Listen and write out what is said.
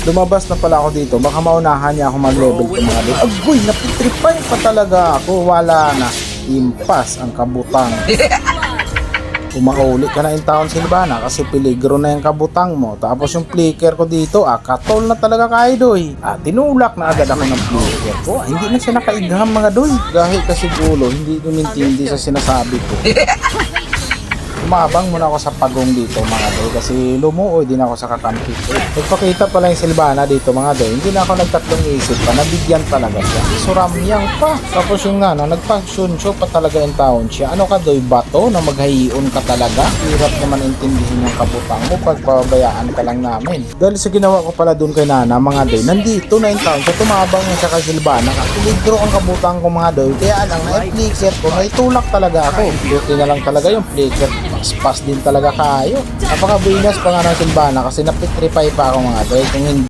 Lumabas na pala ako dito. Baka maunahan niya ako mag-level ko mga doy. Agoy, napitripay pa talaga ako. Wala na. Impas ang kabutang. Umauli ka na in town Silvana kasi peligro na yung kabutang mo. Tapos yung flicker ko dito, katol na talaga kay doy. Tinulak na agad ako ng flicker ko. Hindi na siya nakaigham mga doy. Dahil kasi gulo, hindi dumintindi sa sinasabi ko. Umabang muna ako sa pagong dito mga doy kasi lumuoy din ako sa kakampi. Nagpakita pala yung Silvana dito mga doy. Hindi na ako nagtatlong isip pa, nabigyan talaga siya. Suramyang pa. Tapos yung nagpa-action show pa talaga yung taon siya. Ano ka doy, bato na maghayion ka talaga? Hirap naman intindihin yung kabutang mo pag pabayaan ka lang namin. Dahil sa ginawa ko pala dun kay Nana mga doy, nandito na yung taon siya, tumabang siya kay Silvana. Peligro ang kabutang ko mga doy. Kaya lang na-flicker ko, naitulak talaga ako. Duty na lang talaga yung flicker. Pas din talaga kayo. Napaka-binas pa nga ng Silvana kasi napitripay pa ako mga doy. Kung hindi